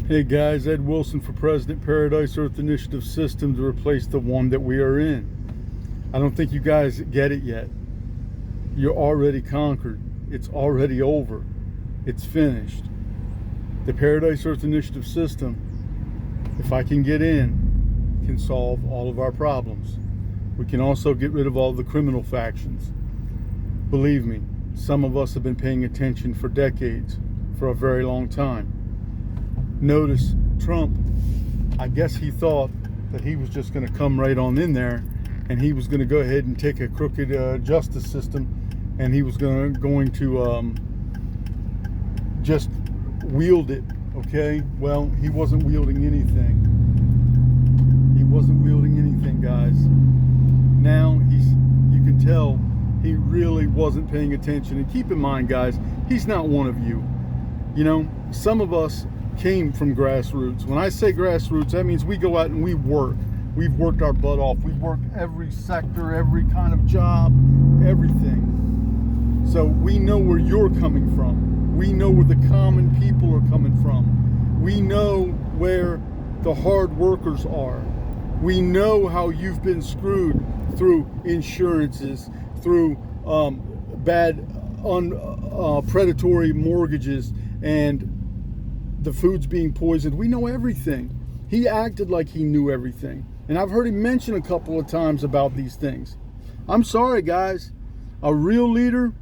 Hey guys, Ed Wilson for President, Paradise Earth Initiative System to replace the one that we are in. I don't think you guys get it yet. You're already conquered. It's already over. It's finished. The Paradise Earth Initiative System, if I can get in, can solve all of our problems. We can also get rid of all the criminal factions. Believe me, some of us have been paying attention for decades, for a very long time. Notice Trump, I guess he thought that he was just going to come right on in there and he was going to go ahead and take a crooked justice system and he was going to just wield it, okay? Well, he wasn't wielding anything. He wasn't wielding anything, guys. Now you can tell he really wasn't paying attention. And keep in mind, guys, he's not one of you. You know, some of us came from grassroots. When I say grassroots, that means we go out and we work. We've worked our butt off. We've worked every sector, every kind of job, everything. So we know where you're coming from. We know where the common people are coming from. We know where the hard workers are. We know how you've been screwed through insurances, through bad, predatory mortgages, and the food's being poisoned. We know everything. He acted like he knew everything. And I've heard him mention a couple of times about these things. I'm sorry, guys. A real leader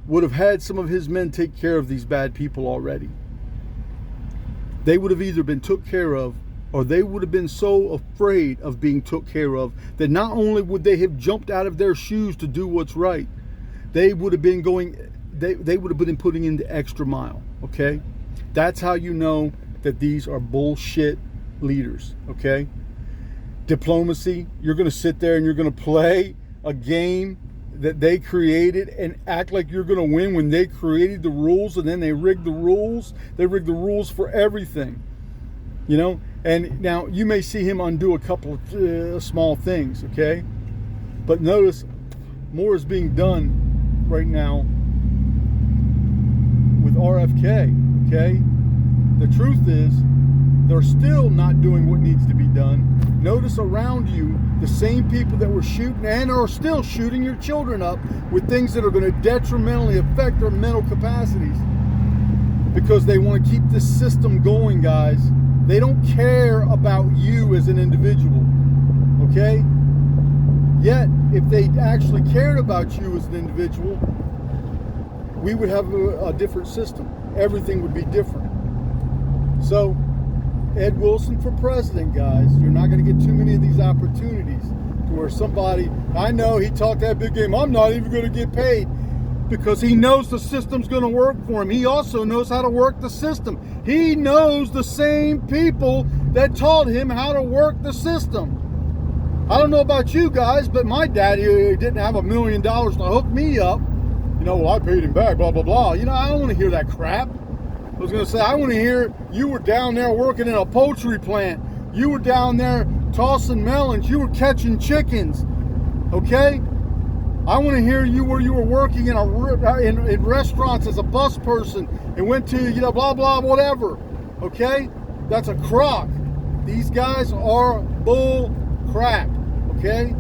would have had some of his men take care of these bad people already. They would have either been took care of, or they would have been so afraid of being took care of that not only would they have jumped out of their shoes to do what's right, they would have been they would have been putting in the extra mile, okay? That's how you know that these are bullshit leaders, okay? Diplomacy, you're going to sit there and you're going to play a game that they created and act like you're going to win when they created the rules, and then they rigged the rules. They rigged the rules for everything, you know? And now you may see him undo a couple of small things, okay? But notice more is being done right now with RFK. Okay? The truth is, they're still not doing what needs to be done. Notice around you, the same people that were shooting and are still shooting your children up with things that are going to detrimentally affect their mental capacities. Because they want to keep this system going, guys. They don't care about you as an individual. Okay? Yet, if they actually cared about you as an individual, we would have a different system. Everything would be different. So, Ed Wilson for president, guys. You're not going to get too many of these opportunities to where somebody, I know he talked that big game, I'm not even going to get paid, because he knows the system's going to work for him. He also knows how to work the system. He knows the same people that taught him how to work the system. I don't know about you guys, but my daddy didn't have $1 million to hook me up. You know, well, I paid him back, blah, blah, blah. You know, I don't want to hear that crap. I was going to say, I want to hear you were down there working in a poultry plant. You were down there tossing melons. You were catching chickens. Okay? I want to hear you where you were working in restaurants as a bus person and went to, you know, blah, blah, whatever. Okay? That's a crock. These guys are bull crap. Okay?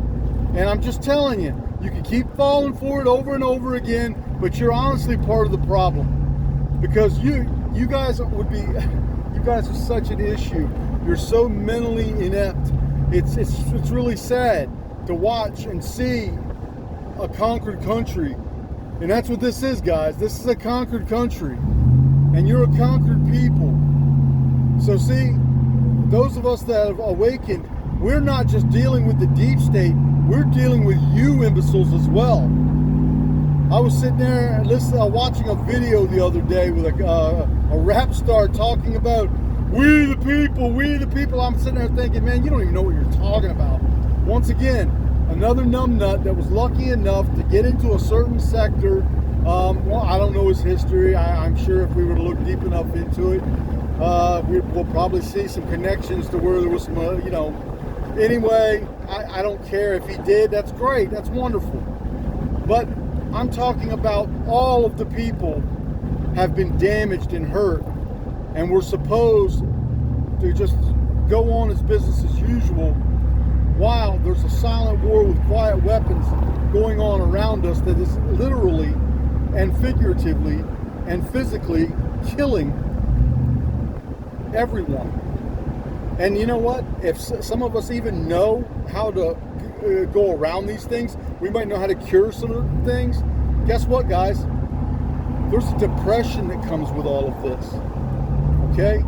And I'm just telling you, you can keep falling for it over and over again, but you're honestly part of the problem. Because you guys are such an issue. You're so mentally inept. It's really sad to watch and see a conquered country. And that's what this is, guys. This is a conquered country. And you're a conquered people. So see, those of us that have awakened, we're not just dealing with the deep state, we're dealing with you imbeciles as well. I was sitting there watching a video the other day with a rap star talking about we the people. I'm sitting there thinking, man, you don't even know what you're talking about. Once again, another numbnut that was lucky enough to get into a certain sector. Well, I don't know his history. I'm sure if we were to look deep enough into it, we'll probably see some connections to where there was some, you know. Anyway, I don't care if he did. That's great. That's wonderful. But I'm talking about all of the people have been damaged and hurt, and we're supposed to just go on as business as usual, while there's a silent war with quiet weapons going on around us that is literally and figuratively and physically killing everyone. And you know what? If some of us even know how to go around these things, we might know how to cure some of the things. Guess what, guys? There's a depression that comes with all of this. Okay?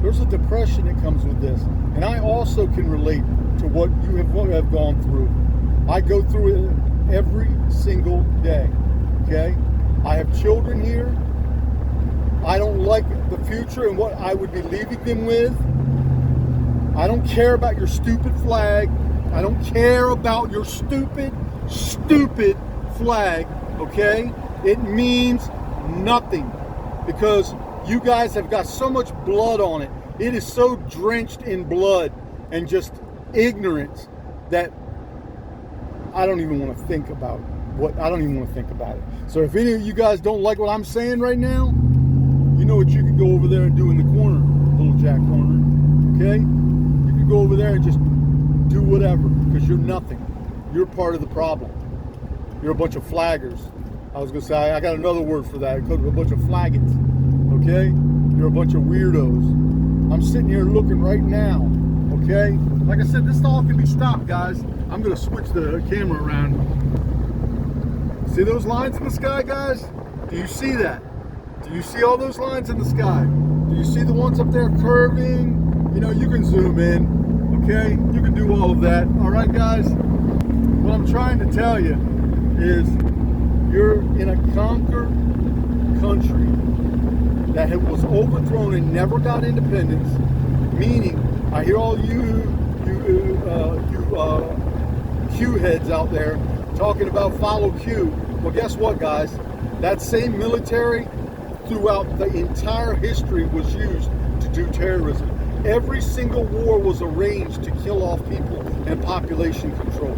There's a depression that comes with this. And I also can relate to what you have gone through. I go through it every single day. Okay? I have children here. I don't like the future and what I would be leaving them with. I don't care about your stupid flag. I don't care about your stupid flag, okay? It means nothing because you guys have got so much blood on it. It is so drenched in blood and just ignorance that I don't even want to think about it. So if any of you guys don't like what I'm saying right now, you know what you can go over there and do in the corner, little Jack Corner, okay? You can go over there and just do whatever, because you're nothing. You're part of the problem. You're a bunch of flaggers. I was going to say, I got another word for that. You're a bunch of flaggots, okay? You're a bunch of weirdos. I'm sitting here looking right now, okay? Like I said, this all can be stopped, guys. I'm going to switch the camera around. See those lines in the sky, guys? Do you see that? Do you see all those lines in the sky? Do you see the ones up there curving? You know, you can zoom in. Okay, you can do all of that. All right, guys. What I'm trying to tell you is you're in a conquered country that was overthrown and never got independence. Meaning, I hear all you Q heads out there talking about follow Q. Well, guess what, guys? That same military throughout the entire history was used to do terrorism. Every single war was arranged to kill off people and population control.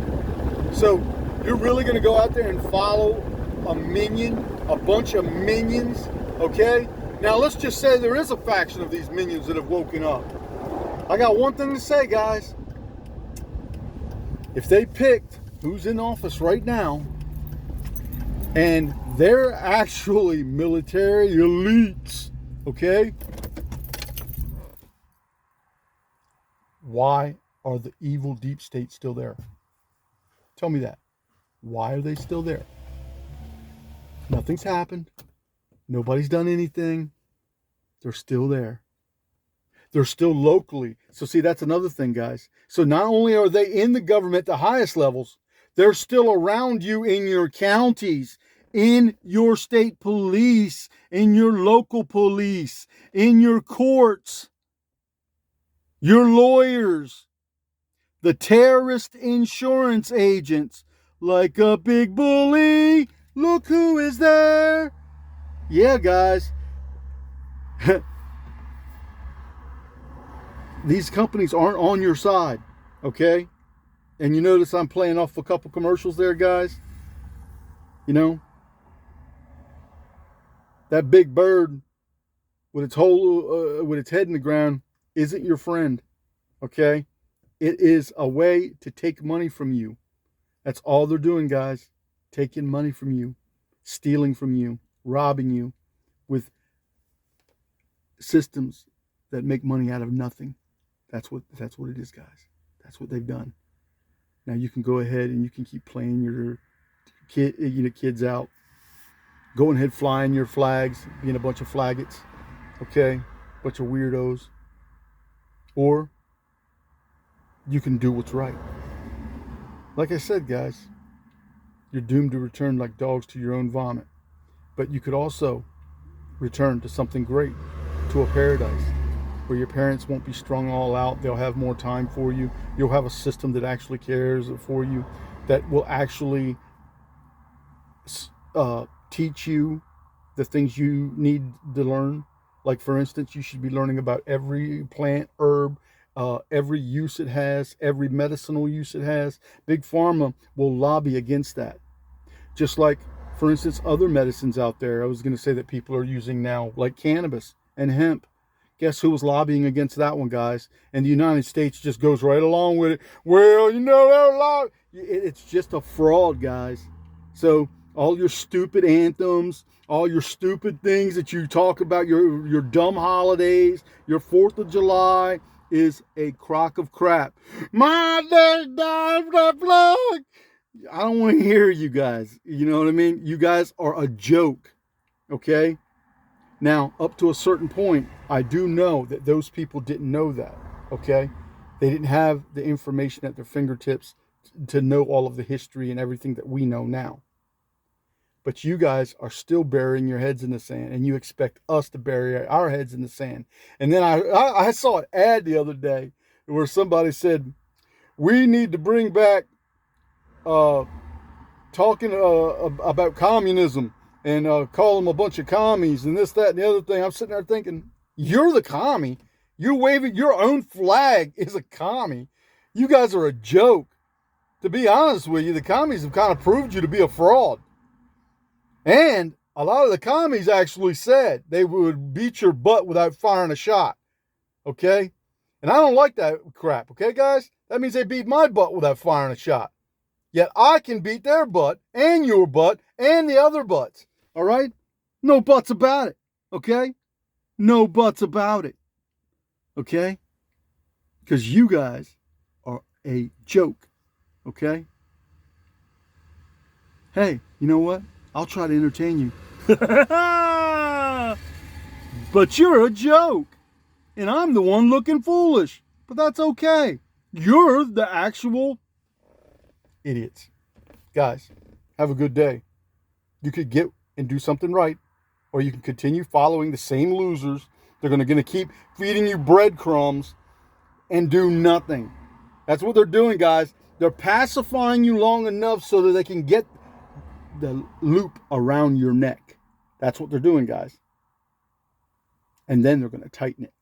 So you're really going to go out there and follow a bunch of minions, okay? Now let's just say there is a faction of these minions that have woken up. I got one thing to say, guys. If they picked who's in office right now, and they're actually military elites, okay? Why are the evil deep states still there? Tell me that. Why are they still there? Nothing's happened. Nobody's done anything. They're still there. They're still locally. So see, that's another thing, guys. So not only are they in the government, the highest levels, they're still around you in your counties, in your state police, in your local police, in your courts, your lawyers, the terrorist insurance agents, like a big bully, look who is there. Yeah, guys. These companies aren't on your side, okay? And you notice I'm playing off a couple commercials there, guys. You know, that big bird with its head in the ground isn't your friend, okay? It is a way to take money from you. That's all they're doing, guys. Taking money from you, stealing from you, robbing you with systems that make money out of nothing. That's what it is, guys. That's what they've done. Now you can go ahead and you can keep playing your kids out. Go ahead, flying your flags, being a bunch of flaggots, okay? Bunch of weirdos. Or you can do what's right. Like I said, guys, you're doomed to return like dogs to your own vomit. But you could also return to something great, to a paradise where your parents won't be strung all out. They'll have more time for you. You'll have a system that actually cares for you, that will actually teach you the things you need to learn. Like, for instance, you should be learning about every plant, herb, every use it has, every medicinal use it has. Big Pharma will lobby against that. Just like, for instance, other medicines out there, I was going to say that people are using now, like cannabis and hemp. Guess who was lobbying against that one, guys? And the United States just goes right along with it. Well, it's just a fraud, guys. So all your stupid anthems, all your stupid things that you talk about, your dumb holidays, your 4th of July is a crock of crap. My day died for the flag. I don't want to hear you guys. You know what I mean? You guys are a joke. Okay? Now, up to a certain point, I do know that those people didn't know that. Okay? They didn't have the information at their fingertips to know all of the history and everything that we know now. But you guys are still burying your heads in the sand, and you expect us to bury our heads in the sand. And then I saw an ad the other day where somebody said, we need to bring back talking about communism and call them a bunch of commies and this, that, and the other thing. I'm sitting there thinking, you're the commie. You're waving your own flag is a commie. You guys are a joke. To be honest with you, the commies have kind of proved you to be a fraud. And a lot of the commies actually said they would beat your butt without firing a shot. Okay? And I don't like that crap. Okay, guys? That means they beat my butt without firing a shot. Yet I can beat their butt and your butt and the other butts. All right? No buts about it. Okay? No buts about it. Okay? Because you guys are a joke. Okay? Hey, you know what? I'll try to entertain you. But you're a joke. And I'm the one looking foolish. But that's okay. You're the actual idiots. Guys, have a good day. You could get and do something right, or you can continue following the same losers. They're going to keep feeding you breadcrumbs and do nothing. That's what they're doing, guys. They're pacifying you long enough so that they can get the loop around your neck. That's what they're doing, guys. And then they're going to tighten it.